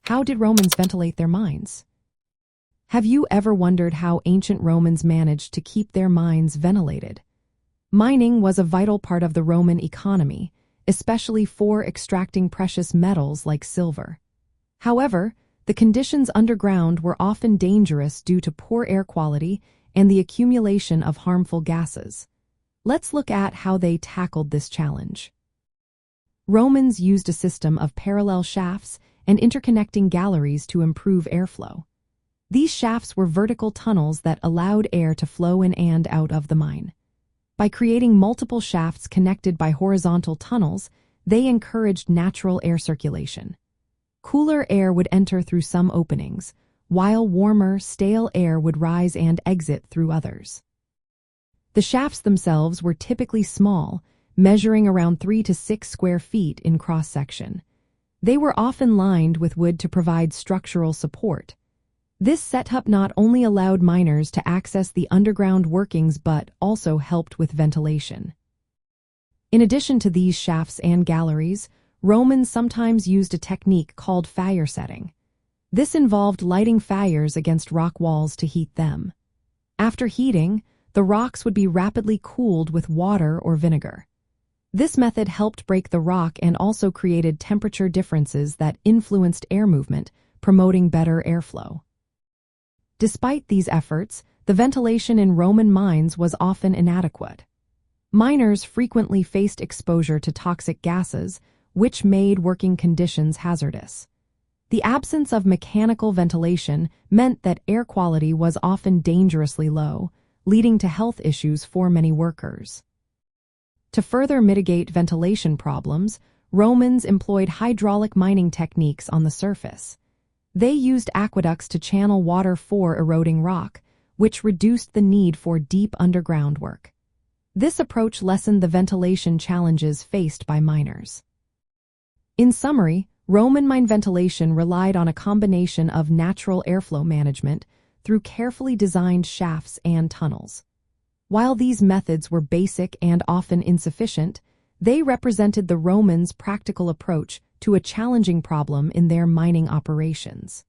How did Romans ventilate their mines? Have you ever wondered how ancient Romans managed to keep their mines ventilated? Mining was a vital part of the Roman economy, especially for extracting precious metals like silver. However, the conditions underground were often dangerous due to poor air quality and the accumulation of harmful gases. Let's look at how they tackled this challenge. Romans used a system of parallel shafts and interconnecting galleries to improve airflow. These shafts were vertical tunnels that allowed air to flow in and out of the mine. By creating multiple shafts connected by horizontal tunnels, they encouraged natural air circulation. Cooler air would enter through some openings, while warmer, stale air would rise and exit through others. The shafts themselves were typically small, measuring around 3 to 6 square feet in cross-section. They were often lined with wood to provide structural support. This setup not only allowed miners to access the underground workings but also helped with ventilation. In addition to these shafts and galleries, Romans sometimes used a technique called fire setting. This involved lighting fires against rock walls to heat them. After heating, the rocks would be rapidly cooled with water or vinegar. This method helped break the rock and also created temperature differences that influenced air movement, promoting better airflow. Despite these efforts, the ventilation in Roman mines was often inadequate. Miners frequently faced exposure to toxic gases, which made working conditions hazardous. The absence of mechanical ventilation meant that air quality was often dangerously low, leading to health issues for many workers. To further mitigate ventilation problems, Romans employed hydraulic mining techniques on the surface. They used aqueducts to channel water for eroding rock, which reduced the need for deep underground work. This approach lessened the ventilation challenges faced by miners. In summary, Roman mine ventilation relied on a combination of natural airflow management through carefully designed shafts and tunnels. While these methods were basic and often insufficient, they represented the Romans' practical approach to a challenging problem in their mining operations.